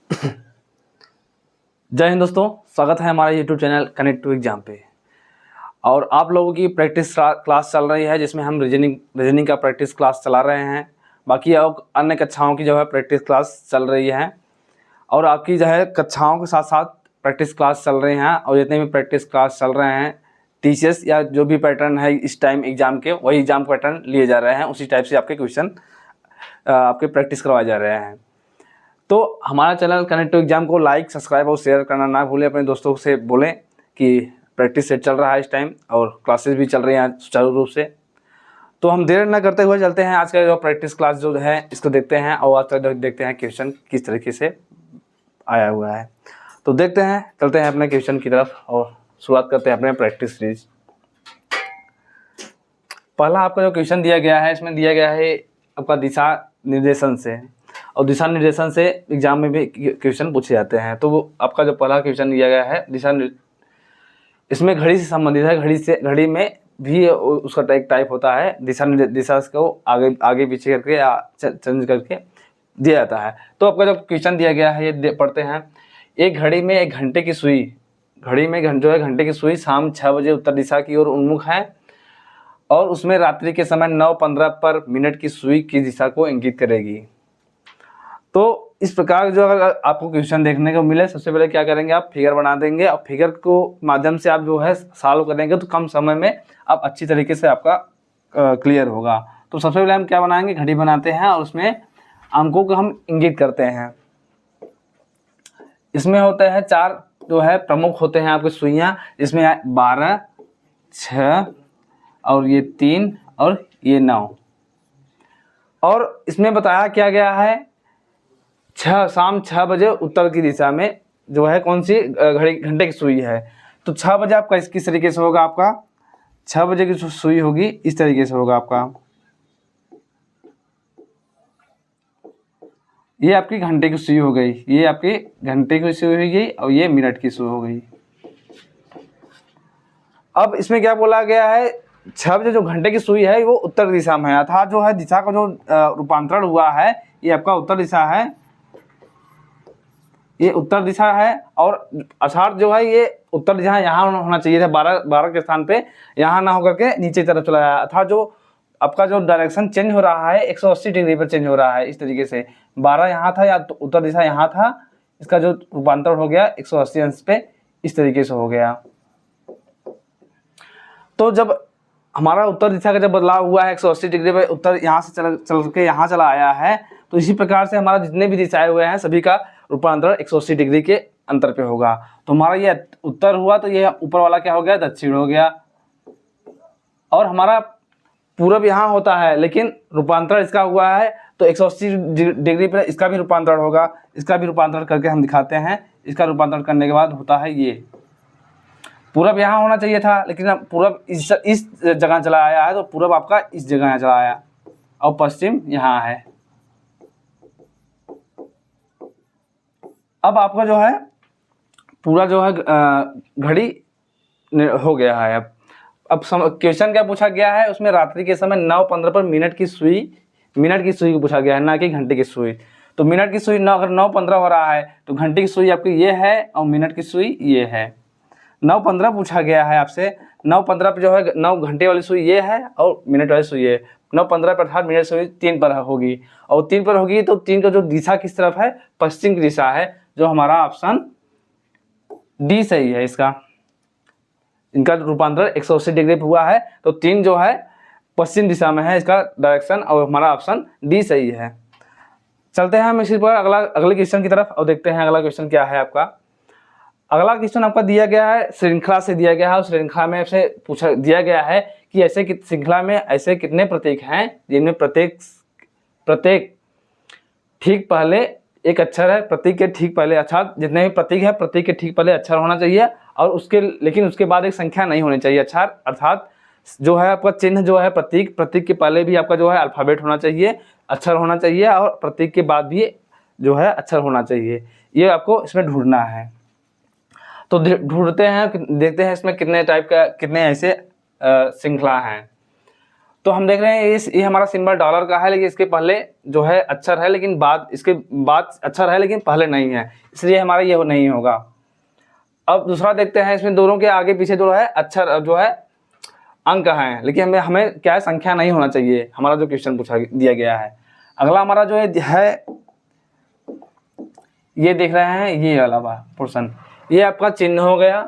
जय हिंद दोस्तों, स्वागत है हमारे YouTube channel connect to exam पे। और आप लोगों की प्रैक्टिस क्लास चल रही है, जिसमें हम रीजनिंग का प्रैक्टिस क्लास चला रहे हैं। बाकी और अन्य कक्षाओं की जो है प्रैक्टिस क्लास चल रही है, और आपकी जो है कक्षाओं के साथ साथ प्रैक्टिस क्लास चल रही हैं। और जितने भी प्रैक्टिस क्लास चल रहे हैं, टीसीएस या जो भी पैटर्न है इस टाइम एग्ज़ाम के, वही एग्ज़ाम पैटर्न लिए जा रहे हैं। उसी टाइप से आपके क्वेश्चन आपके प्रैक्टिस करवाए जा रहे हैं। तो हमारा चैनल कनेक्ट टू एग्जाम को लाइक, सब्सक्राइब और शेयर करना ना भूलें। अपने दोस्तों से बोलें कि प्रैक्टिस सेट चल रहा है इस टाइम, और क्लासेस भी चल रही हैं सुचारू रूप से। तो हम देर न करते हुए चलते हैं आज का जो प्रैक्टिस क्लास जो है इसको देखते हैं, और आज का देखते हैं क्वेश्चन किस तरीके से आया हुआ है। तो देखते हैं, चलते हैं अपने क्वेश्चन की तरफ और शुरुआत करते हैं अपने प्रैक्टिस सीरीज। पहला आपका जो क्वेश्चन दिया गया है, इसमें दिया गया है आपका दिशा निर्देशन से, और दिशा निर्देशन से एग्जाम में भी क्वेश्चन पूछे जाते हैं। तो वो आपका जो पहला क्वेश्चन दिया गया है इसमें घड़ी से संबंधित है। घड़ी में भी उसका एक टाइप होता है, दिशा को आगे पीछे करके या चेंज करके दिया जाता है। तो आपका जो क्वेश्चन दिया गया है ये पढ़ते हैं। एक घड़ी में एक घंटे की सुई, घड़ी में जो है घंटे की सुई शाम 6 बजे उत्तर दिशा की ओर उन्मुख है, और उसमें रात्रि के समय 9:15 पर मिनट की सुई की दिशा को इंगित करेगी। तो इस प्रकार जो अगर आपको क्वेश्चन देखने को मिले, सबसे पहले क्या करेंगे, आप फिगर बना देंगे, और फिगर को माध्यम से आप जो है सॉल्व करेंगे तो कम समय में आप अच्छी तरीके से आपका क्लियर होगा। तो सबसे पहले हम क्या बनाएंगे, घड़ी बनाते हैं और उसमें अंकों को हम इंगित करते हैं। इसमें होते हैं 4 जो है प्रमुख होते हैं आपके सुइयाँ, जिसमें 12, 6 और ये 3 और ये 9। और इसमें बताया क्या गया है, शाम 6 बजे उत्तर की दिशा में जो है कौन सी घंटे की सुई है। तो 6 बजे आपका किस तरीके से होगा, आपका 6 बजे की सुई होगी इस तरीके से होगा आपका। ये आपकी घंटे की सुई हो गई, ये आपकी घंटे की सुई हो गई, और ये मिनट की सुई हो गई। अब इसमें क्या बोला गया है, 6 बजे जो घंटे की सुई है वो उत्तर दिशा में है, अर्थात जो है दिशा का जो रूपांतरण हुआ है ये आपका उत्तर दिशा है, ये उत्तर दिशा है। और अर्थात जो है ये उत्तर दिशा यहाँ होना चाहिए था, 12 के स्थान पे यहाँ ना होकर के नीचे की तरफ चला जाए, अर्थात जो आपका जो डायरेक्शन चेंज हो रहा है 180 डिग्री पर चेंज हो रहा है इस तरीके से। 12 यहाँ था या तो उत्तर दिशा यहाँ था, इसका जो रूपांतरण हो गया 180 अंश पे इस तरीके से हो गया। तो जब हमारा उत्तर दिशा का जब बदलाव हुआ है 180 डिग्री पे, उत्तर यहाँ से चल के यहाँ चला आया है, तो इसी प्रकार से हमारा जितने भी दिशाएं हुए हैं सभी का रूपांतरण 180 डिग्री के अंतर पे होगा। तो हमारा ये उत्तर हुआ, तो ये ऊपर वाला क्या हो गया, दक्षिण हो गया। और हमारा पूरब यहाँ होता है, लेकिन रूपांतरण इसका हुआ है तो 180 डिग्री पर इसका भी रूपांतरण होगा। इसका भी रूपांतरण करके हम दिखाते हैं। इसका रूपांतरण करने के बाद होता है ये पूरब यहाँ होना चाहिए था, लेकिन अब पूरब इस जगह चला आया है, तो पूरब आपका इस जगह चला आया, और पश्चिम यहाँ है। अब आपका जो है पूरा जो है घड़ी हो गया है। अब क्वेश्चन क्या पूछा गया है, उसमें रात्रि के समय 9:15 पर मिनट की सुई को पूछा गया है, ना कि घंटे की सुई। तो मिनट की सुई अगर 9:15 हो रहा है तो घंटे की सुई आपकी ये है, और मिनट की सुई ये है। 9:15 पूछा गया है आपसे, 9:15 पर जो है 9 घंटे वाली सुई ये है, और मिनट वाली सुई ये। 9:15 पर अर्थात मिनट सुई 3 पर होगी, और 3 पर होगी तो 3 का जो दिशा किस तरफ है, पश्चिम की दिशा है, जो हमारा ऑप्शन डी सही है। इसका इनका रूपांतरण 180 डिग्री पर हुआ है, तो 3 जो है पश्चिम दिशा में है इसका डायरेक्शन, और हमारा ऑप्शन डी सही है। चलते हैं हम इसी पर अगले क्वेश्चन की तरफ, और देखते हैं अगला क्वेश्चन क्या है आपका। अगला क्वेश्चन आपका दिया गया है, श्रृंखला से दिया गया है। उस श्रृंखला में से पूछा दिया गया है कि ऐसे श्रृंखला में ऐसे कितने प्रतीक हैं जिनमें प्रत्येक ठीक पहले एक अक्षर है, प्रतीक के ठीक पहले, अर्थात जितने भी प्रतीक है प्रतीक के ठीक पहले अक्षर होना चाहिए, और लेकिन उसके बाद एक संख्या नहीं होनी चाहिए। अर्थात जो है आपका चिन्ह जो है प्रतीक के पहले भी आपका जो है अल्फाबेट होना चाहिए, अक्षर होना चाहिए, और प्रतीक के बाद भी जो है अक्षर होना चाहिए। ये आपको इसमें ढूंढना है। तो ढूंढते हैं, देखते हैं इसमें कितने टाइप का, कितने ऐसे श्रृंखला हैं। तो हम देख रहे हैं ये हमारा सिंबल डॉलर का है, लेकिन इसके पहले जो है अक्षर है, लेकिन बाद इसके बाद अक्षर है लेकिन पहले नहीं है, इसलिए हमारा ये नहीं होगा। अब दूसरा देखते हैं, इसमें दोनों के आगे पीछे जो है अक्षर जो है अंक हैं, लेकिन हमें क्या है, संख्या नहीं होना चाहिए, हमारा जो क्वेश्चन पूछा दिया गया है। अगला हमारा जो है ये देख रहे हैं, ये वाला पोर्शन, ये आपका चिन्ह हो गया,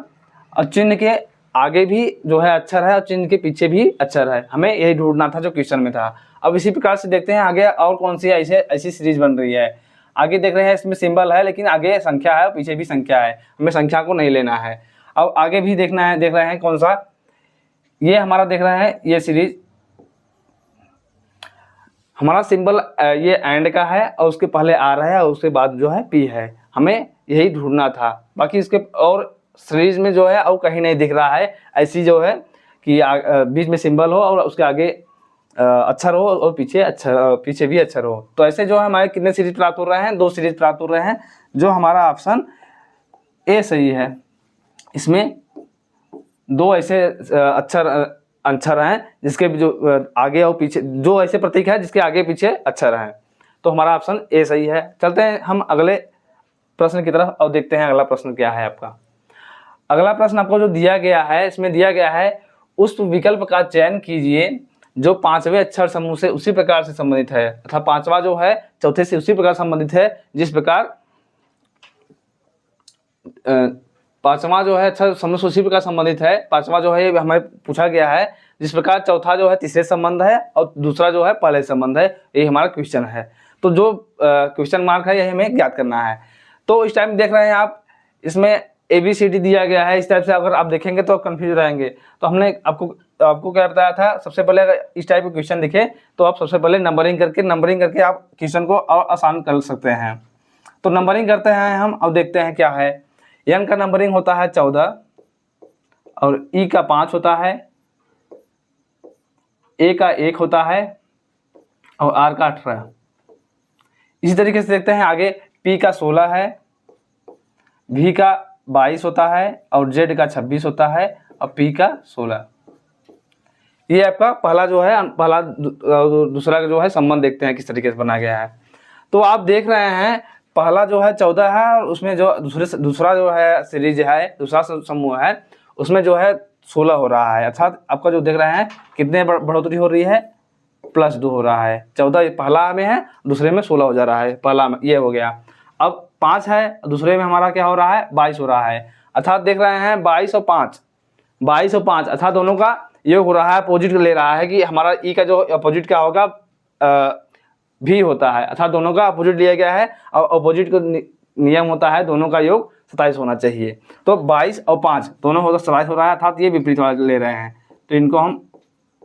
और चिन्ह के आगे भी जो है अक्षर है और चिन्ह के पीछे भी अक्षर है, हमें यही ढूंढना था जो क्वेश्चन में था। अब इसी प्रकार से देखते हैं आगे और कौन सी ऐसी सीरीज बन रही है। आगे देख रहे हैं, इसमें सिंबल है लेकिन आगे संख्या है और पीछे भी संख्या है, हमें संख्या को नहीं लेना है। अब आगे भी देख रहे हैं कौन सा, ये हमारा देख रहे हैं, ये सीरीज हमारा सिंबल ये एंड का है और उसके पहले आर है और उसके बाद जो है पी है, हमें यही ढूंढना था। बाकी इसके और सीरीज में जो है और कहीं नहीं दिख रहा है ऐसी जो है कि बीच में सिंबल हो और उसके आगे अक्षर हो और पीछे भी अक्षर हो। तो ऐसे जो है हमारे कितने सीरीज प्राप्त हो रहे हैं, 2 सीरीज प्राप्त हो रहे हैं, जो हमारा ऑप्शन ए सही है। इसमें 2 ऐसे अक्षर हैं जिसके जो आगे और पीछे, जो ऐसे प्रतीक है जिसके आगे पीछे अक्षर हैं, तो हमारा ऑप्शन ए सही है। चलते हैं हम अगले प्रश्न की तरफ और देखते हैं अगला प्रश्न क्या है आपका। अगला प्रश्न आपको जो दिया गया है, इसमें दिया गया है उस विकल्प का चयन कीजिए जो 5वें अक्षर समूह से उसी प्रकार से संबंधित है, अर्थात 5वां जो है चौथे से उसी प्रकार संबंधित है जिस प्रकार 5वां जो है अक्षर समूह से उसी प्रकार संबंधित है। 5वां जो है हमें पूछा गया है जिस प्रकार चौथा जो है तीसरे संबंध है और दूसरा जो है पहले संबंध है, ये हमारा क्वेश्चन है। तो जो क्वेश्चन मार्क है यही हमें ज्ञात करना है। तो इस टाइम देख रहे हैं आप, इसमें ABCD दिया गया है, इस टाइप से अगर आप देखेंगे तो कंफ्यूज रहेंगे। तो हमने आपको क्या बताया था, सबसे पहले अगर इस टाइप के क्वेश्चन दिखे तो आप सबसे पहले नंबरिंग करके आप क्वेश्चन को और आसान कर सकते हैं। तो नंबरिंग करते हैं हम, अब देखते हैं क्या है। N का नंबरिंग होता है 14 और E का 5 होता है, A का 1 होता है और R का 18। इसी तरीके से देखते हैं आगे, P का 16 है, V का 22 होता है और Z का 26 होता है और P का 16। ये आपका पहला दूसरा जो है संबंध देखते हैं किस तरीके से बना गया है। तो आप देख रहे हैं पहला जो है 14 है और उसमें जो दूसरा जो है सीरीज है, दूसरा समूह है, उसमें जो है 16 हो रहा है, अर्थात आपका जो देख रहे हैं कितने बढ़ोतरी हो रही है, +2 हो रहा है। 14 पहला में है, दूसरे में 16 हो जा रहा है, पहला में ये हो गया। अब 5 है, दूसरे में हमारा क्या हो रहा है, 22 हो रहा है, अर्थात देख रहे हैं 22 और 5 अर्थात दोनों का योग हो रहा है, अपोजिट ले रहा है कि हमारा ई का जो अपोजिट क्या होगा, भी होता है, अर्थात दोनों का अपोजिट लिया गया है और अपोजिट को नियम होता है दोनों का योग 27 होना चाहिए। तो 22 और 5 दोनों होगा 27 हो रहा है, अर्थात ये विपरीत वाला ले रहे हैं, तो इनको हम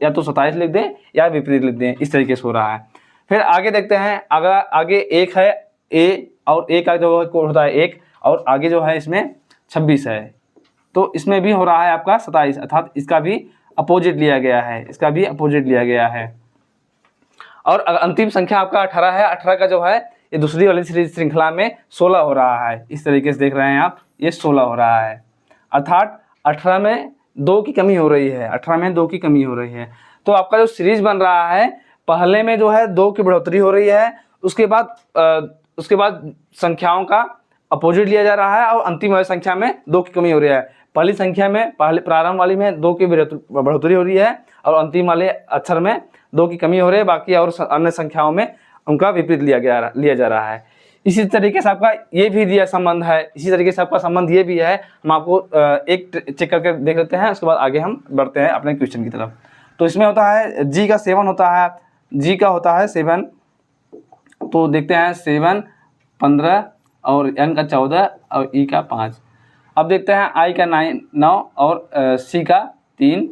या तो 27 लिख दें या विपरीत लिख दें, इस तरीके से हो रहा है। फिर आगे देखते हैं, अगर आगे 1 है, ए और ए का जो कोड होता है 1 और आगे जो है इसमें 26 है, तो इसमें भी हो रहा है आपका 27, अर्थात इसका भी अपोजिट लिया गया है, और अंतिम संख्या आपका 18 है। 18 का जो है ये दूसरी वाली सीरीज श्रृंखला में 16 हो रहा है, इस तरीके से देख रहे हैं आप, ये 16 हो रहा है, अर्थात 18 में 2 की कमी हो रही है। तो आपका जो सीरीज बन रहा है, पहले में जो है 2 की बढ़ोतरी हो रही है, उसके बाद संख्याओं का अपोजिट लिया जा रहा है और अंतिम वाली संख्या में 2 की कमी हो रही है। पहली संख्या में, पहले प्रारंभ वाली में 2 की बढ़ोतरी हो रही है और अंतिम वाले अक्षर में 2 की कमी हो रही है, बाकी और अन्य संख्याओं में उनका विपरीत लिया जा रहा है। इसी तरीके से आपका ये भी दिया संबंध है, इसी तरीके से आपका संबंध ये भी है। हम आपको एक चेक करके देख लेते हैं, उसके बाद आगे हम बढ़ते हैं अपने क्वेश्चन की तरफ। तो इसमें होता है G का 7 होता है, G का होता है 7, तो देखते हैं 7, 15 और N का 14 और E का 5। अब देखते हैं I का 9 और C का 3,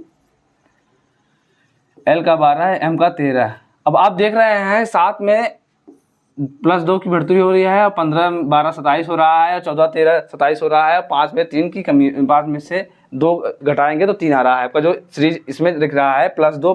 L का 12, M का 13। अब आप देख रहे हैं 7 में +2 की बढ़ोतरी हो रही है और 15, 12, 27 हो रहा है और 14, 13, 27 हो रहा है। 5 में 3 की कमी, 5 में से 2 घटाएंगे तो 3 आ रहा है। आपका जो सीरीज इसमें दिख रहा है +2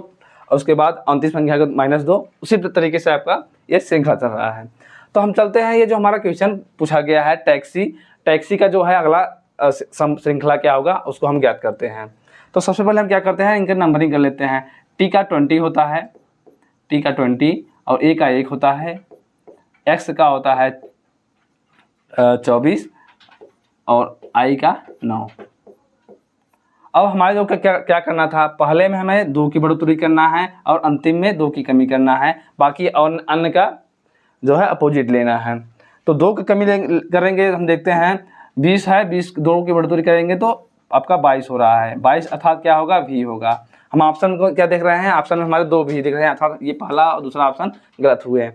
और उसके बाद अंतिम संख्या का -2, उसी तरीके से आपका ये श्रृंखला चल रहा है। तो हम चलते हैं, ये जो हमारा क्वेश्चन पूछा गया है टैक्सी का जो है अगला श्रृंखला क्या होगा उसको हम ज्ञात करते हैं। तो सबसे पहले हम क्या करते हैं, इनका नंबरिंग कर लेते हैं। टी का 20 होता है, टी का 20 और ए का 1 होता है, एक्स का होता है 24 और आई का 9। अब हमारे जो क्या क्या करना था, पहले में हमें 2 की बढ़ोतरी करना है और अंतिम में 2 की कमी करना है, बाकी और अन्य का जो है अपोजिट लेना है। तो 2 की कमी करेंगे, हम देखते हैं 20 है, 20 2 की बढ़ोतरी करेंगे तो आपका 22 हो रहा है, 22 अर्थात क्या होगा, भी होगा। हम ऑप्शन को क्या देख रहे हैं, ऑप्शन में हमारे 2 भी दिख रहे हैं, अर्थात ये पहला और दूसरा ऑप्शन गलत हुए।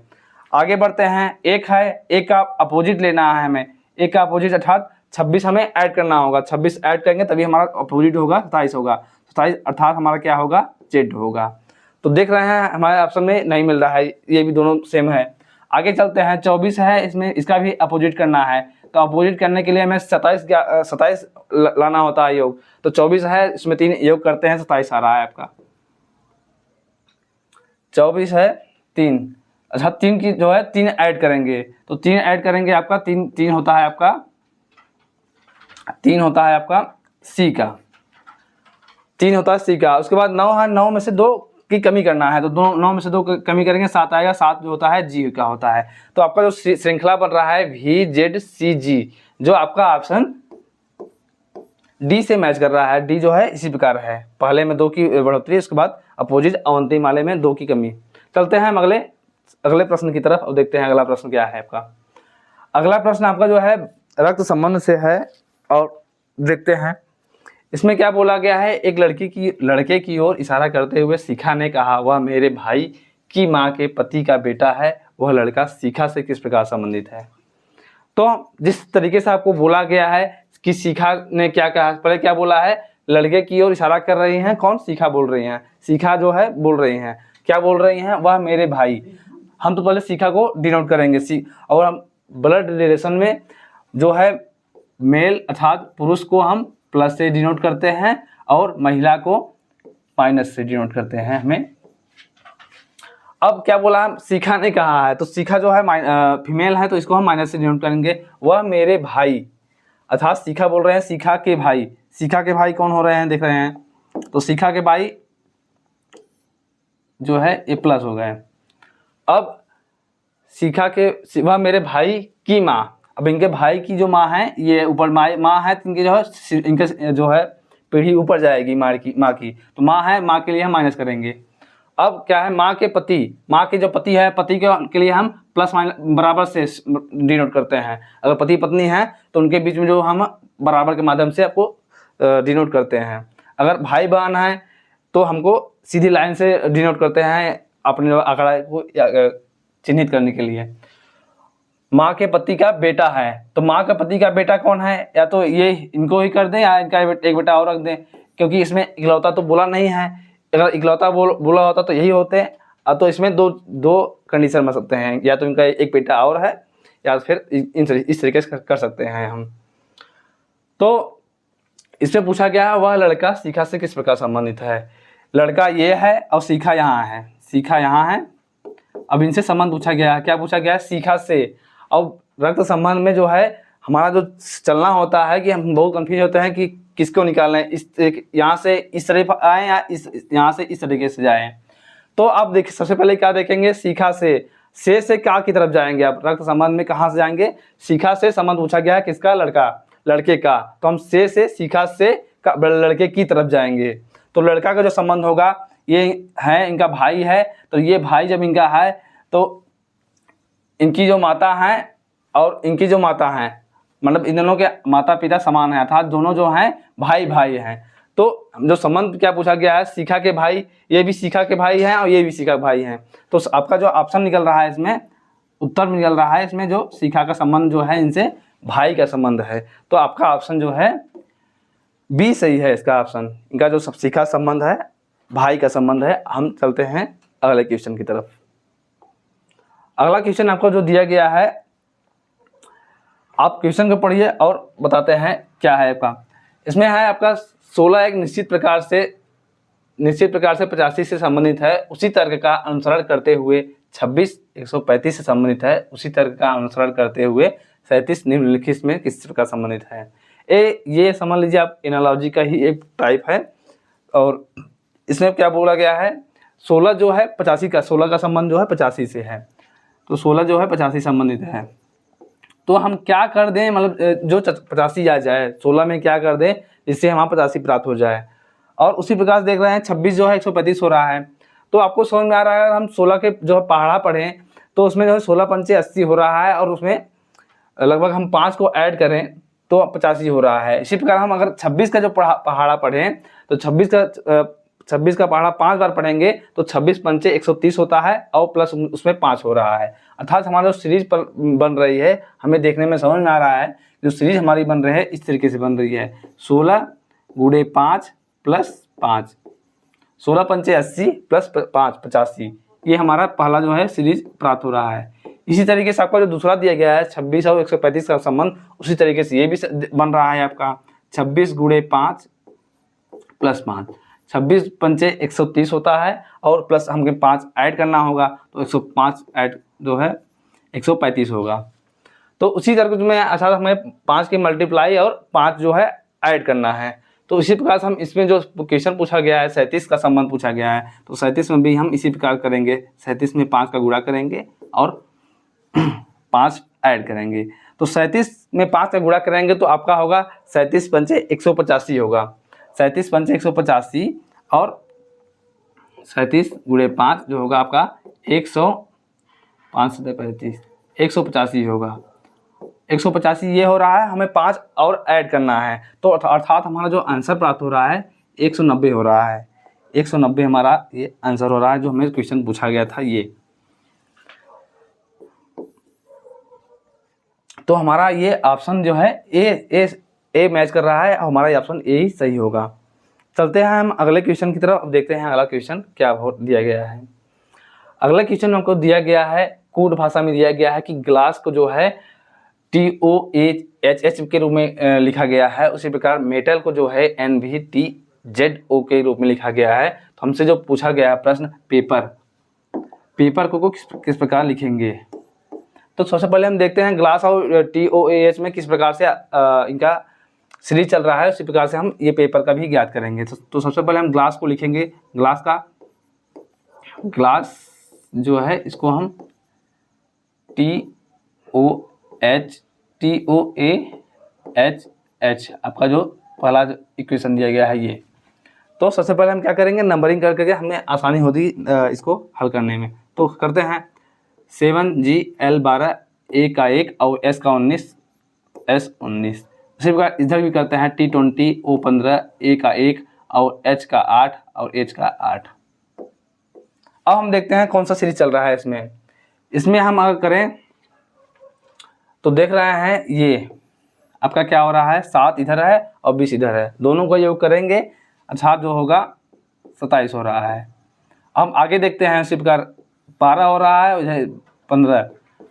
आगे बढ़ते हैं, एक है, एक का अपोजिट लेना है हमें, एक का अपोजिट अर्थात 26 हमें ऐड करना होगा, 26 ऐड करेंगे तभी हमारा अपोजिट होगा, 27 होगा, 27 अर्थात हमारा क्या होगा, जेड होगा। तो देख रहे हैं हमारे ऑप्शन में नहीं मिल रहा है, ये भी दोनों सेम है। आगे चलते हैं, 24 है, इसमें इसका भी अपोजिट करना है, तो अपोजिट करने के लिए हमें 27 लाना होता है योग, तो 24 है, इसमें 3 योग करते हैं, 27 आ रहा है आपका। 24 है 3, अच्छा 3 की जो है 3 ऐड करेंगे, तो 3 ऐड करेंगे आपका 3 होता है आपका, 3 होता है आपका सी का, 3 होता है सी का। उसके बाद 9 है, 9 में से 2 की कमी करना है, तो 9 में से 2 कमी करेंगे 7 आएगा, 7 जो होता है जी का होता है। तो आपका जो श्रृंखला बन रहा है वी जेड सी जी, जो आपका ऑप्शन डी से मैच कर रहा है। डी जो है इसी प्रकार है, पहले में 2 की बढ़ोतरी, उसके बाद अपोजिट अंतिम वाले में 2 की कमी। चलते हैं हम अगले प्रश्न की तरफ और देखते हैं अगला प्रश्न क्या है आपका। अगला प्रश्न आपका जो है रक्त संबंध से है, और देखते हैं इसमें क्या बोला गया है। एक लड़के की ओर इशारा करते हुए शिखा ने कहा, वह मेरे भाई की माँ के पति का बेटा है, वह लड़का शिखा से किस प्रकार संबंधित है। तो जिस तरीके से आपको बोला गया है कि शिखा ने क्या कहा, पहले क्या बोला है, लड़के की ओर इशारा कर रही हैं, कौन, शिखा बोल रही हैं, शिखा जो है बोल रही हैं, क्या बोल रही हैं, वह मेरे भाई। हम तो पहले शिखा को डिनोट करेंगे, और हम ब्लड रिलेशन में जो है मेल अर्थात पुरुष को हम प्लस से डिनोट करते हैं और महिला को माइनस से डिनोट करते हैं हमें। अब क्या बोला, शिखा ने कहा है, तो शिखा जो है फीमेल है, तो इसको हम माइनस से डिनोट करेंगे, वह मेरे भाई, अर्थात शिखा बोल रहे हैं शिखा के भाई। शिखा के भाई कौन हो रहे हैं, देख रहे हैं, तो शिखा के भाई जो है ए प्लस हो गए। अब शिखा के वह मेरे भाई की माँ, अब इनके भाई की जो माँ है, ये ऊपर माँ है, तो इनके जो है इनके जो है पीढ़ी ऊपर जाएगी माँ की, तो माँ है, माँ के लिए हम माइनस करेंगे। अब क्या है, माँ के पति, माँ के जो पति है, पति के लिए हम प्लस माइनस बराबर से डिनोट करते हैं। अगर पति पत्नी है तो उनके बीच में जो हम बराबर के माध्यम से आपको डिनोट करते हैं। अगर भाई बहन है तो हमको सीधी लाइन से डिनोट करते हैं अपने आंकड़ा को चिन्हित करने के लिए। माँ के पति का बेटा है, तो माँ के पति का बेटा कौन है, या तो ये इनको ही कर दें या इनका एक बेटा और रख दें, क्योंकि इसमें इकलौता तो बोला नहीं है। अगर इकलौता बोला होता तो यही होते, तो इसमें दो कंडीशन बन सकते हैं, या तो इनका एक बेटा और है या फिर इस तरीके से कर सकते हैं हम। तो इसमें पूछा गया वह लड़का शिखा से किस प्रकार संबंधित है। लड़का ये है और शिखा यहाँ है, शिखा यहाँ है। अब इनसे संबंध पूछा गया है, क्या पूछा गया है, शिखा से। अब रक्त संबंध में जो है हमारा जो चलना होता है कि हम बहुत कंफ्यूज होते हैं कि किसको निकालना है, यहाँ से इस तरफ आए या यहाँ से इस तरीके से जाएं। तो आप देखिए, सबसे पहले क्या देखेंगे, शिखा से क्या की तरफ जाएंगे आप, रक्त संबंध में कहाँ से जाएंगे, शिखा से संबंध पूछा गया है, किसका, लड़के का, तो हम से शिखा से लड़के की तरफ जाएंगे। तो लड़का का जो संबंध होगा, ये है इनका भाई है, तो ये भाई जब इनका है तो इनकी जो माता है और इनकी जो माता है, मतलब इन दोनों के माता पिता समान है, अर्थात दोनों जो हैं भाई हैं। तो जो संबंध क्या पूछा गया है, शिखा के भाई, ये भी शिखा के भाई हैं और ये भी शिखा के भाई हैं। तो आपका जो ऑप्शन निकल रहा है इसमें, उत्तर निकल रहा है इसमें, जो शिखा का संबंध जो है इनसे भाई का संबंध है। तो आपका ऑप्शन जो है बी सही है इसका ऑप्शन, इनका जो शिखा संबंध है भाई का संबंध है। हम चलते हैं अगले क्वेश्चन की तरफ। अगला क्वेश्चन आपको जो दिया गया है, आप क्वेश्चन को पढ़िए और बताते हैं क्या है आपका। इसमें है आपका 16 एक निश्चित प्रकार से 85 से संबंधित है, उसी तर्क का अनुसरण करते हुए 26 135 से संबंधित है, उसी तर्क का अनुसरण करते हुए 37 निम्नलिखित में किस प्रकार संबंधित है। ये समझ लीजिए आप एनालॉजी का ही एक टाइप है। और इसमें क्या बोला गया है 16 जो है 85 का, 16 का संबंध जो है 85 से है, तो 16 जो है 85 संबंधित है। तो हम क्या कर दें, मतलब जो 85 आ जाए 16 में क्या कर दें जिससे हमारा 85 प्राप्त हो जाए। और उसी प्रकार से देख रहे हैं 26 जो है 135 हो रहा है। तो आपको समझ में आ रहा है अगर हम 16 के जो है पहाड़ा पढ़ें तो उसमें जो है 16 पंचे 80 हो रहा है, और उसमें लगभग हम 5 को ऐड करें तो 85 हो रहा है। इसी प्रकार हम अगर 26 का जो पहाड़ा पढ़ें तो 26 का पहाड़ा 5 बार पढ़ेंगे तो 26 पंचे 130 होता है, और प्लस उसमें 5 हो रहा है। अर्थात हमारा जो सीरीज पर बन रही है हमें देखने में समझ में आ रहा है जो सीरीज हमारी बन रही है इस तरीके से बन रही है 16 गुणे 5 प्लस 5, 16 पंचे 80 प्लस 5 85, ये हमारा पहला जो है सीरीज प्राप्त हो रहा है। इसी तरीके से आपका जो दूसरा दिया गया है 26 और 135 का संबंध, उसी तरीके से ये भी बन रहा है आपका 26 गुणे 5 प्लस 5, 26 पंचे 130 होता है, और प्लस हमें 5 ऐड करना होगा तो 105 ऐड जो है 135 होगा। तो उसी तरह में अर्थात हमें 5 की मल्टीप्लाई और 5 जो है ऐड करना है। तो इसी प्रकार से हम इसमें जो क्वेश्चन पूछा गया है 37 का संबंध पूछा गया है, तो 37 में भी हम इसी प्रकार करेंगे, 37 में 5 का गुणा करेंगे और 5 ऐड करेंगे। तो 37 में 5 का गुणा करेंगे तो आपका होगा 37 पंचे 185 होगा, 37 पंचे 185 और 37 गुणे 5 जो होगा आपका 185 होगा, 185 ये हो रहा है, हमें 5 और ऐड करना है, तो अर्थात हमारा जो आंसर प्राप्त हो रहा है 190 हो रहा है, 190 हमारा ये आंसर हो रहा है जो हमें क्वेश्चन पूछा गया था ये। तो हमारा ये ऑप्शन जो है ए मैच कर रहा है, हमारा ये ऑप्शन ए ही सही होगा। चलते हैं हम अगले क्वेश्चन की तरफ। अब देखते हैं अगला क्वेश्चन क्या दिया गया है। अगला क्वेश्चन हमको दिया गया है, कोड भाषा में दिया गया है कि ग्लास को जो है TOHH के रूप में लिखा गया है, उसी प्रकार मेटल को जो है NVTZO के रूप में लिखा गया है। तो हमसे जो पूछा गया है प्रश्न पेपर को किस प्रकार लिखेंगे। तो सबसे पहले हम देखते हैं ग्लास और TOAH में किस प्रकार से इनका सीरीज चल रहा है, उसी प्रकार से हम ये पेपर का भी ज्ञात करेंगे। तो सबसे पहले हम ग्लास को लिखेंगे, ग्लास जो है इसको हम TOAHH आपका जो पहला इक्वेशन दिया गया है ये। तो सबसे पहले हम क्या करेंगे, नंबरिंग करके हमें आसानी होती इसको हल करने में। तो करते हैं 7GL12 A का 1 और S का 19 S19। उसी प्रकार इधर भी करते हैं T20 O15 A का 1 और H का 8 और H का 8। अब हम देखते हैं कौन सा सीरीज चल रहा है इसमें हम अगर करें तो देख रहे हैं ये आपका क्या हो रहा है, 7 इधर है और 20 इधर है, दोनों का योग करेंगे अर्थात जो होगा 27 हो रहा है। अब आगे देखते हैं इसी प्रकार 12 हो रहा है, इधर 15,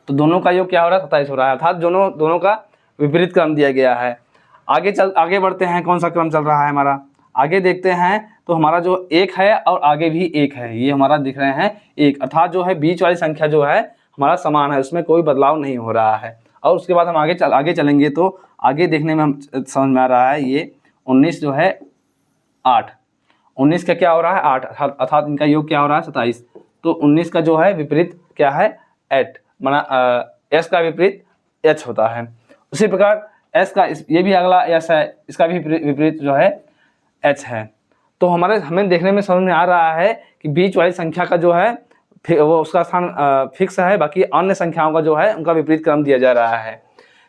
तो दोनों का योग क्या हो रहा है 27 हो रहा है, अर्थात दोनों का विपरीत क्रम दिया गया है। आगे बढ़ते हैं, कौन सा क्रम चल रहा है हमारा, आगे देखते हैं तो हमारा जो 1 है और आगे भी 1 है, ये हमारा दिख रहे हैं 1, अर्थात जो है बीच वाली संख्या जो है हमारा समान है, उसमें कोई बदलाव नहीं हो रहा है। और उसके बाद हम आगे चलेंगे तो आगे देखने में हम समझ में आ रहा है ये 19 जो है 8, 19 का क्या हो रहा है 8, अर्थात इनका योग क्या हो रहा है 27। तो 19 का जो है विपरीत क्या है 8, माना S का विपरीत H होता है। उसी प्रकार S का ये भी अगला S है, इसका भी विपरीत जो है H है। तो हमें देखने में समझ में आ रहा है कि बीच वाली संख्या का जो है वो उसका स्थान फिक्स है, बाकी अन्य संख्याओं का जो है उनका विपरीत क्रम दिया जा रहा है।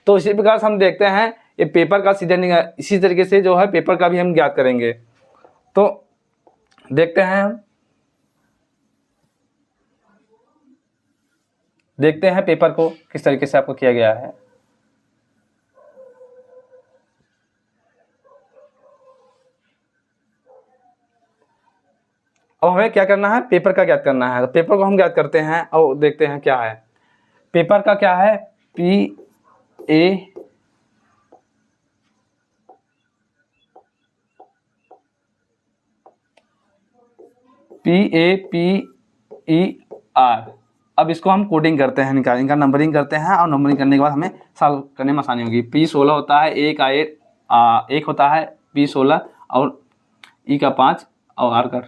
तो इसी प्रकार से हम देखते हैं ये पेपर का सीधे नहीं, इसी तरीके से जो है पेपर का भी हम ज्ञात करेंगे। तो देखते हैं पेपर को किस तरीके से आपको किया गया है। अब हमें क्या करना है, पेपर का ज्ञात करना है। तो पेपर को हम ज्ञात करते हैं और देखते हैं क्या है पेपर का, क्या है PAPER। अब इसको हम कोडिंग करते हैं, इनका नंबरिंग करते हैं और नंबरिंग करने के बाद हमें सॉल्व करने में आसानी होगी। P16 होता है, A का 1 होता है, P16 और E का 5 और R का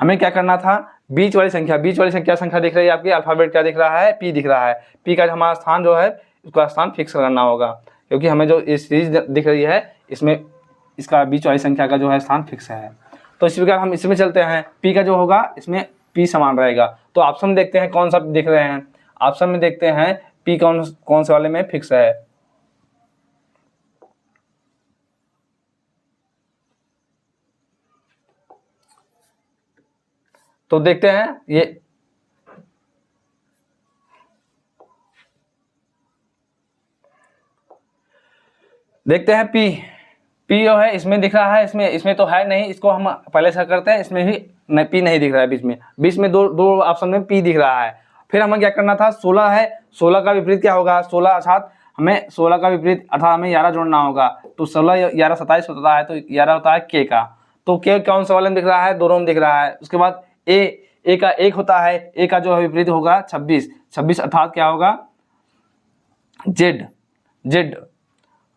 हमें क्या करना था, बीच वाली संख्या संख्या दिख रही है आपकी, अल्फ़ाबेट क्या दिख रहा है, पी दिख रहा है। पी का हमारा स्थान जो है उसका स्थान फिक्स करना होगा, क्योंकि हमें जो ये सीरीज दिख रही है इसमें इसका बीच वाली संख्या का जो है स्थान फिक्स है। तो इस प्रकार हम इसमें चलते हैं, पी का जो होगा इसमें पी समान रहेगा। तो ऑप्शन देखते हैं कौन सा दिख रहे हैं, ऑप्शन में देखते हैं पी कौन से वाले में फिक्स है। तो देखते हैं ये देखते हैं पी जो है इसमें दिख रहा है, इसमें तो है नहीं, इसको हम पहले से करते हैं, इसमें भी पी नहीं दिख रहा है, बीच में दो ऑप्शन में पी दिख रहा है। फिर हमें क्या करना था, 16 है, 16 का विपरीत क्या होगा, 16 अर्थात हमें 16 का विपरीत अर्थात हमें 11 जोड़ना होगा। तो 16 11 27 होता है, तो 11 होता है के का। तो के कौन सा वाले में दिख रहा है, दोनों में दिख रहा है। उसके बाद ए का 1 होता है, ए का जो है विपरीत होगा 26 अर्थात क्या होगा, जेड।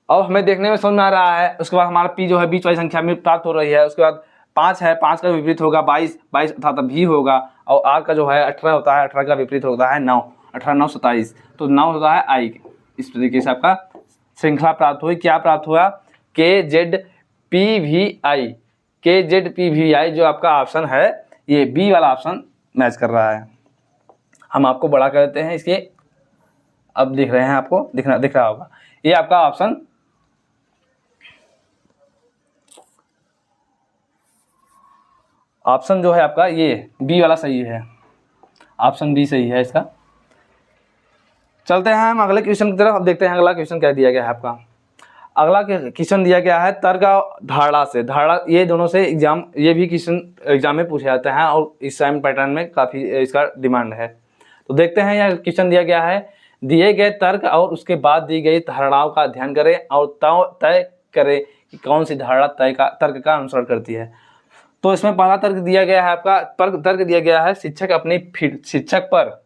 अब हमें देखने में समझ में आ रहा है। उसके बाद हमारा पी जो है बीच वाली संख्या में प्राप्त हो रही है। उसके बाद 5 है, 5 का विपरीत होगा 22 अर्थात भी होगा। और आर का जो है 18 होता है, 18 का विपरीत होता है 9, 18 9 27, तो 9 होता है आई। इस तरीके से आपका श्रृंखला प्राप्त हुई। क्या प्राप्त हुआ, के जेड पी वी आई जो आपका ऑप्शन है ये बी वाला ऑप्शन मैच कर रहा है। हम आपको बड़ा कर देते हैं इसके, अब दिख रहे हैं आपको, दिख रहा होगा, ये आपका ऑप्शन जो है आपका ये बी वाला सही है, ऑप्शन बी सही है इसका। चलते हैं हम अगले क्वेश्चन की तरफ। अब देखते हैं अगला क्वेश्चन क्या दिया गया है आपका। अगला क्वेश्चन दिया गया है तर्क और धारणा से। धारणा ये दोनों से ये भी क्वेश्चन एग्जाम में पूछे जाते हैं और इस टाइम पैटर्न में काफ़ी इसका डिमांड है। तो देखते हैं यह क्वेश्चन दिया गया है, दिए गए तर्क और उसके बाद दी गई धारणाओं का अध्ययन करें और तय करें कि कौन सी धारणा तर्क का अनुसरण करती है। तो इसमें पहला तर्क दिया गया है आपका, तर्क दिया गया है शिक्षक पर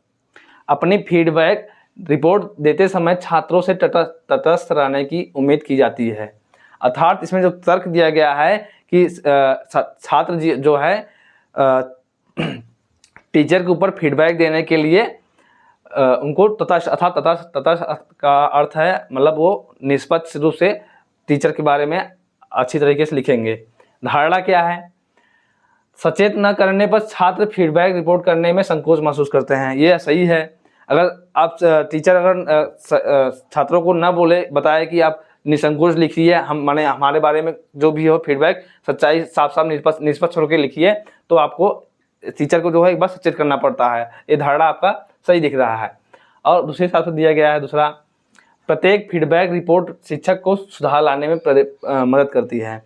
अपनी फीडबैक रिपोर्ट देते समय छात्रों से तटस्थ रहने की उम्मीद की जाती है। अर्थात इसमें जो तर्क दिया गया है कि छात्र जो है टीचर के ऊपर फीडबैक देने के लिए उनको तटस्थ का अर्थ है मतलब वो निष्पक्ष रूप से टीचर के बारे में अच्छी तरीके से लिखेंगे। धारणा क्या है, सचेत न करने पर छात्र फीडबैक रिपोर्ट करने में संकोच महसूस करते हैं। ये सही है। अगर आप टीचर अगर छात्रों को न बोले बताए कि आप निसंकोच लिखिए, हमारे बारे में जो भी हो फीडबैक सच्चाई साफ निष्पक्ष होकर लिखिए, तो आपको टीचर को जो है एक बार सचेत करना पड़ता है। ये धारणा आपका सही दिख रहा है। और दूसरे हिसाब से दिया गया है दूसरा, प्रत्येक फीडबैक रिपोर्ट शिक्षक को सुधार लाने में मदद करती है।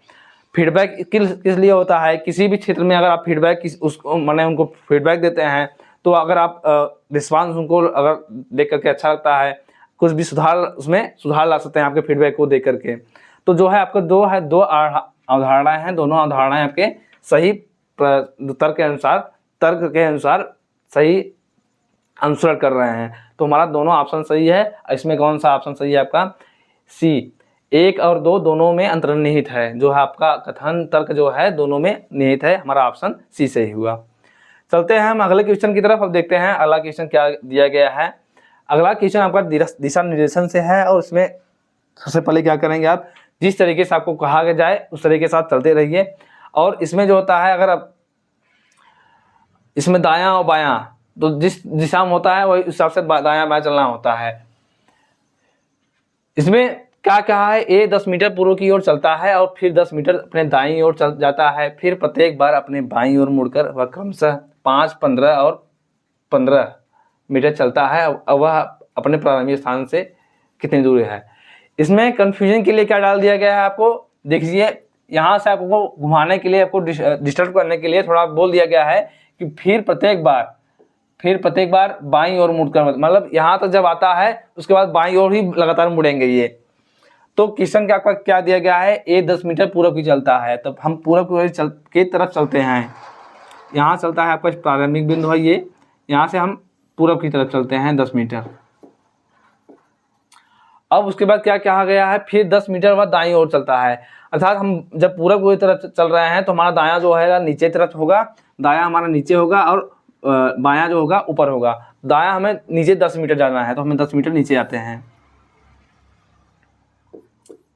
फीडबैक किस लिए होता है, किसी भी क्षेत्र में अगर आप फीडबैक उनको फीडबैक देते हैं तो अगर आप रिस्पांस उनको अगर देख करके अच्छा लगता है, कुछ भी उसमें सुधार ला सकते हैं आपके फीडबैक को देख करके। तो जो है आपको दो अवधारणाएं हैं, दोनों अवधारणाएं आपके सही तर्क के अनुसार सही अनुसरण कर रहे हैं। तो हमारा दोनों ऑप्शन सही है। इसमें कौन सा ऑप्शन सही है आपका, सी। 1 और 2 दोनों में अंतर्निहित है, जो है आपका कथन तर्क जो है दोनों में निहित है। हमारा ऑप्शन सी सही हुआ। चलते हैं हम अगले क्वेश्चन की तरफ। अब देखते हैं अगला क्वेश्चन क्या दिया गया है। अगला क्वेश्चन आपका दिशा निर्देशन से है और इसमें सबसे पहले क्या करेंगे, आप जिस तरीके से आपको कहा गया जाए उस तरीके के साथ चलते रहिए। और इसमें जो होता है, अगर आप इसमें दायां और बायां, तो जिस दिशा में होता है वही उस हिसाब से दायां बायां चलना होता है। इसमें क्या कहा है, ए 10 मीटर पूर्व की ओर चलता है और फिर 10 मीटर अपने दाईं ओर चल जाता है, फिर प्रत्येक बार अपने बाईं ओर मुड़कर वह क्रमशः 5, 15 और 15 मीटर चलता है। अब वह अपने प्रारंभिक स्थान से कितनी दूर है। इसमें कन्फ्यूजन के लिए क्या डाल दिया गया है, आपको देखिए यहाँ से आपको घुमाने के लिए, आपको डिस्टर्ब करने के लिए थोड़ा बोल दिया गया है कि फिर प्रत्येक बार बाईं ओर मुड़कर, मतलब यहाँ तक जब आता है उसके बाद बाईं ओर ही लगातार मुड़ेंगे ये। तो क्वेश्चन का आपका क्या दिया गया है, ए 10 मीटर पूर्व की चलता है, तब हम पूर्व की तरफ चलते हैं। यहाँ चलता है आपका प्रारंभिक बिंदु है ये, यहाँ से हम पूर्व की तरफ चलते हैं 10 मीटर। अब उसके बाद क्या कहा गया है, फिर 10 मीटर बाद दाईं ओर चलता है। अर्थात हम जब पूरब की तरफ चल रहे हैं तो हमारा दायां जो है नीचे तरफ होगा, दायां हमारा नीचे होगा और बायां जो होगा ऊपर होगा। दायां हमें नीचे 10 मीटर जाना है तो हमें 10 मीटर नीचे जाते हैं।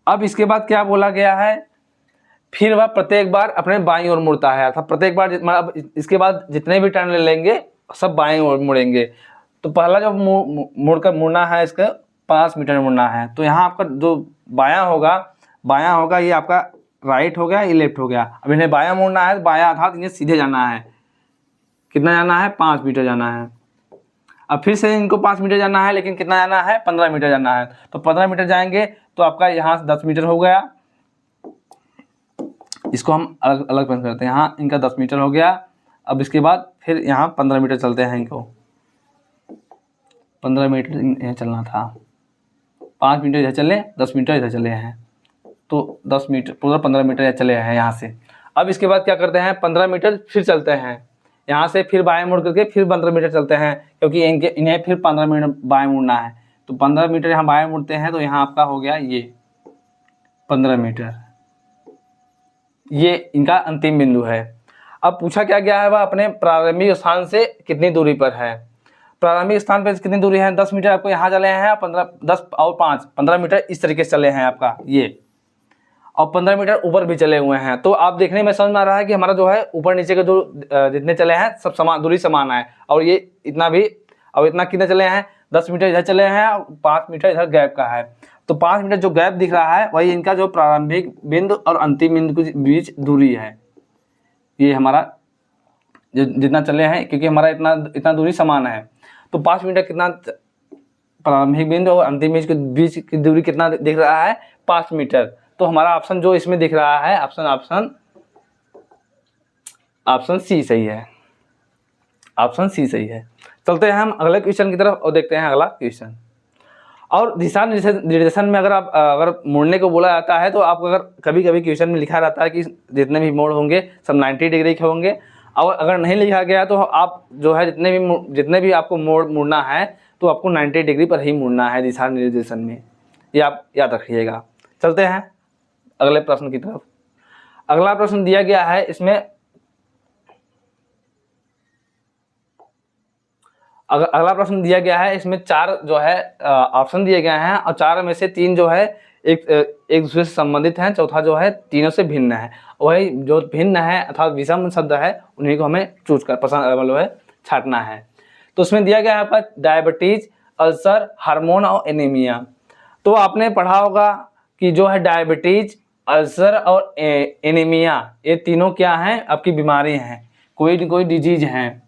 अब इसके बाद क्या बोला गया है, फिर वह प्रत्येक बार अपने बाईं ओर मुड़ता है। अर्थात प्रत्येक बार मतलब इसके बाद जितने भी टर्न ले लेंगे सब बाईं ओर मुड़ेंगे। तो पहला जो मुड़ना है इसका 5 मीटर मुड़ना है। तो यहाँ आपका जो बायां होगा ये आपका राइट हो गया, ये लेफ्ट हो गया। अब इन्हें बायां मुड़ना है तो बायां अर्थात इन्हें सीधे जाना है। कितना जाना है, 5 मीटर जाना है। अब फिर से इनको 5 मीटर जाना है, लेकिन कितना जाना है, 15 मीटर जाना है। तो 15 मीटर जाएंगे तो आपका यहाँ से 10 मीटर हो गया। इसको हम अलग अलग पेंट करते हैं। यहाँ इनका 10 मीटर हो गया। अब इसके बाद फिर यहाँ 15 मीटर चलते हैं। इनको 15 मीटर यहाँ चलना था, 5 मीटर इधर चले, 10 मीटर इधर चले हैं, तो 10 मीटर पूरा 15 मीटर चले हैं यहाँ से। अब इसके बाद क्या करते हैं, 15 मीटर फिर चलते हैं यहाँ से, फिर बाएं मुड़ करके फिर 15 मीटर चलते हैं, क्योंकि इन्हें फिर 15 मीटर बाएं मुड़ना है। तो 15 मीटर यहाँ बाएं मुड़ते हैं तो यहाँ आपका हो गया ये 15 मीटर, ये इनका अंतिम बिंदु है। अब पूछा क्या गया है, वह अपने प्रारंभिक स्थान से कितनी दूरी पर है। प्रारंभिक स्थान पर कितनी दूरी है, 10 मीटर आपको यहाँ चले हैं, 10 और 5 15 मीटर इस तरीके से चले हैं आपका ये, और 15 मीटर ऊपर भी चले हुए हैं। तो आप देखने में समझ में आ रहा है कि हमारा जो है ऊपर नीचे के जो जितने चले हैं सब समान दूरी समान है। और ये इतना भी, और इतना कितने चले हैं, 10 मीटर इधर चले हैं और 5 मीटर इधर गैप का है। तो 5 मीटर जो गैप दिख रहा है वही इनका जो प्रारंभिक बिंदु और अंतिम बिंदु के बीच दूरी है। ये हमारा जितना चले हैं, क्योंकि हमारा इतना दूरी समान है। तो 5 मीटर कितना प्रारंभिक बिंदु और अंतिम बिंदु के बीच की दूरी कितना दिख रहा है, 5 मीटर। तो हमारा ऑप्शन जो इसमें दिख रहा है, ऑप्शन सी सही है। ऑप्शन सी सही है। चलते हैं हम अगले क्वेश्चन की तरफ और देखते हैं अगला क्वेश्चन। और दिशा निर्देशन में अगर मोड़ने को बोला जाता है तो आप अगर कभी कभी क्वेश्चन में लिखा रहता है कि जितने भी मोड़ होंगे सब 90 डिग्री के होंगे, और अगर नहीं लिखा गया तो आप जो है जितने भी आपको मुड़ना है तो आपको 90 डिग्री पर ही मुड़ना है दिशा निर्देशन में, ये आप याद रखिएगा। चलते हैं अगले प्रश्न की तरफ। अगला प्रश्न दिया गया है, इसमें अगला प्रश्न दिया गया है, इसमें 4 जो है ऑप्शन दिए गए हैं और 4 में से 3 जो है एक दूसरे से संबंधित हैं, चौथा जो है तीनों से भिन्न है। वही जो भिन्न है अर्थात विषम शब्द है उन्हीं को हमें चूज कर पसंद मतलब है छांटना है। तो उसमें दिया गया है आपका डायबिटीज, अल्सर, हार्मोन और एनीमिया। तो आपने पढ़ा होगा कि जो है डायबिटीज, अल्सर और एनीमिया ये तीनों क्या हैं, आपकी बीमारी हैं, कोई डिजीज हैं।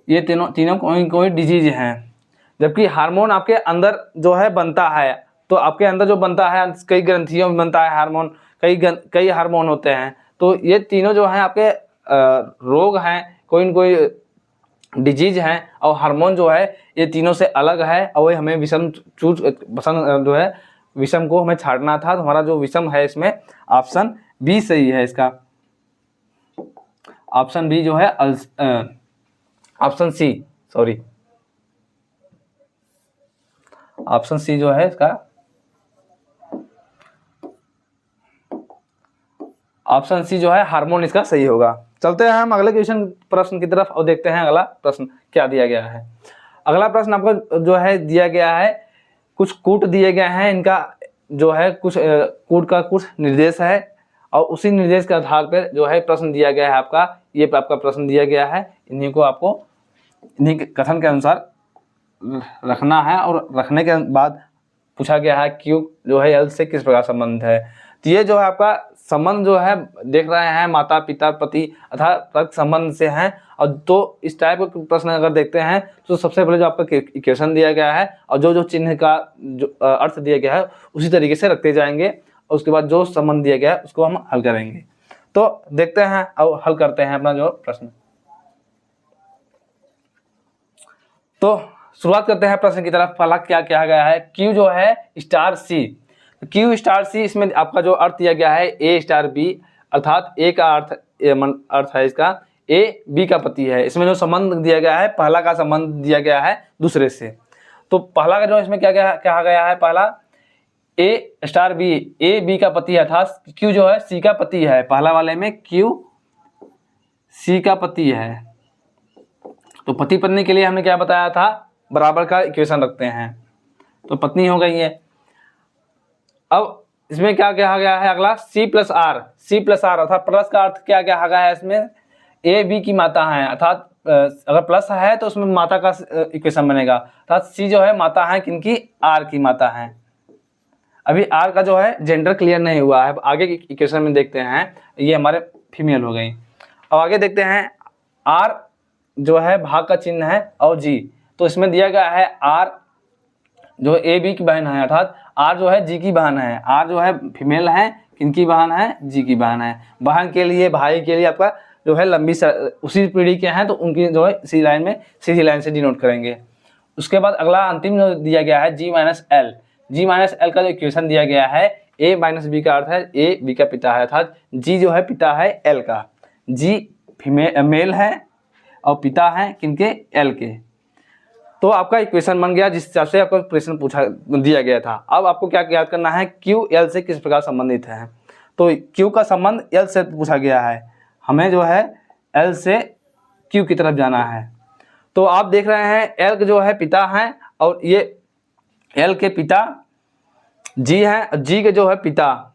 ये तीनों कोई डिजीज हैं। जबकि हार्मोन आपके अंदर जो है बनता है, तो आपके अंदर जो बनता है कई ग्रंथियों में बनता है हार्मोन, कई हार्मोन होते हैं। तो ये तीनों जो हैं आपके रोग हैं, कोई डिजीज हैं, और हार्मोन जो है ये तीनों से अलग है। और वही हमें विषम पसंद जो है, विषम को हमें छांटना था। तो हमारा जो विषम है इसमें ऑप्शन बी सही है। इसका ऑप्शन बी जो है option C, sorry option C जो है इसका ऑप्शन सी जो है हार्मोन इसका सही होगा। चलते हैं हम अगले क्वेश्चन प्रश्न की तरफ और देखते हैं अगला प्रश्न क्या दिया गया है। अगला प्रश्न आपको जो है दिया गया है, कुछ कूट दिए गए हैं, इनका जो है कुछ कूट का कुछ निर्देश है और उसी निर्देश के आधार पर जो है प्रश्न दिया गया है आपका, ये आपका प्रश्न दिया गया है। इन्हीं को आपको इन्हीं के कथन के अनुसार रखना है और रखने के बाद पूछा गया है क्यों जो है एल से किस प्रकार संबंध है। तो ये जो है आपका संबंध जो है देख रहे हैं माता पिता पति अर्थात रक्त संबंध से हैं। और तो इस टाइप का प्रश्न अगर देखते हैं तो सबसे पहले जो आपका इक्वेशन दिया गया है और जो चिन्ह का जो अर्थ दिया गया है उसी तरीके से रखते जाएंगे, और उसके बाद जो संबंध दिया गया है उसको हम हल करेंगे। तो देखते हैं और हल करते हैं अपना जो प्रश्न। तो शुरुआत करते हैं प्रश्न की तरफ। पहला क्या कहा गया है, क्यू जो है star c, Q star c, इसमें आपका जो अर्थ दिया गया है ए स्टार बी, अर्थात ए का अर्थ है इसका ए बी का पति है। इसमें जो संबंध दिया गया है, पहला का संबंध दिया गया है दूसरे से। तो पहला का जो इसमें क्या क्या कहा गया है, पहला ए स्टार बी, ए बी का पति है, अर्थात क्यू जो है सी का पति है। पहला वाले में क्यू सी का पति है। तो पति पत्नी के लिए हमने क्या बताया था, बराबर का इक्वेशन रखते हैं। तो पत्नी हो गई है। अब इसमें क्या कहा गया है, अगला C plus R, C plus R अर्थात प्लस का अर्थ क्या कहा गया है, इसमें ए बी की माता है, अर्थात अगर प्लस है तो उसमें माता का इक्वेशन बनेगा, अर्थात सी जो है माता है किनकी, आर की माता है। अभी आर का जो है जेंडर क्लियर नहीं हुआ है, आगे की इक्वेशन में देखते हैं। ये हमारे फीमेल हो गई। अब आगे देखते हैं, आर जो है भाग का चिन्ह है और जी, तो इसमें दिया गया है आर जो ए बी की बहन है, अर्थात आर जो है जी की बहन है। आर जो है फीमेल है, किनकी बहन है, जी की बहन है। बहन के लिए, भाई के लिए आपका जो है लंबी उसी पीढ़ी के हैं तो उनकी जो है सी लाइन में सीधी लाइन से डिनोट करेंगे। उसके बाद अगला अंतिम जो दिया गया है जी माइनस एल, जी माइनस एल का जो इक्वेशन दिया गया है, ए माइनस बी का अर्थ है ए बी का पिता है, अर्थात जी जो है पिता है एल का। जी मेल है और पिता है किनके, एल के। तो आपका इक्वेशन बन गया जिस हिसाब से आपको प्रश्न पूछा दिया गया था। अब आपको क्या याद करना है, क्यू एल से किस प्रकार संबंधित है। तो क्यू का संबंध एल से पूछा गया है, हमें जो है एल से क्यू की तरफ जाना है। तो आप देख रहे हैं एल जो है पिता हैं और ये एल के पिता जी हैं, जी के जो है पिता,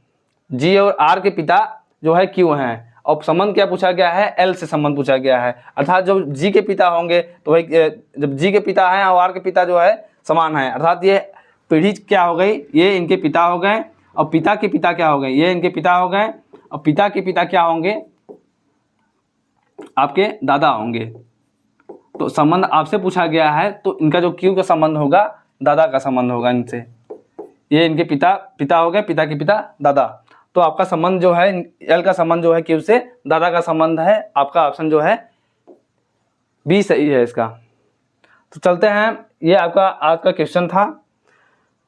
जी और आर के पिता जो है क्यू हैं। और संबंध क्या पूछा गया है, एल से संबंध पूछा गया है, अर्थात जब जी के पिता होंगे तो भाई जब जी के पिता हैं और आर के पिता जो है समान है, अर्थात ये पीढ़ी क्या हो गई, ये इनके पिता हो गए और पिता के पिता क्या हो गए, ये इनके पिता हो गए और पिता के पिता क्या होंगे, आपके दादा होंगे। तो संबंध आपसे पूछा गया है तो इनका जो क्यू का संबंध होगा दादा का संबंध होगा इनसे। ये इनके पिता हो गए, पिता के पिता दादा। तो आपका संबंध जो है एल का संबंध जो है क्यू से दादा का संबंध है। आपका ऑप्शन जो है बी सही है इसका। तो चलते हैं, ये आपका आज का क्वेश्चन था।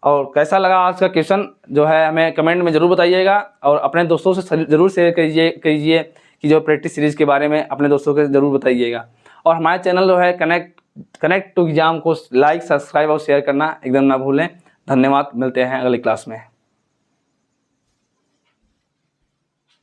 और कैसा लगा आज का क्वेश्चन जो है हमें कमेंट में ज़रूर बताइएगा और अपने दोस्तों से ज़रूर शेयर कीजिए कि जो प्रैक्टिस सीरीज़ के बारे में अपने दोस्तों को ज़रूर बताइएगा। और हमारे चैनल जो है कनेक्ट टू एग्जाम को लाइक, सब्सक्राइब और शेयर करना एकदम ना भूलें। धन्यवाद, मिलते हैं अगली क्लास में।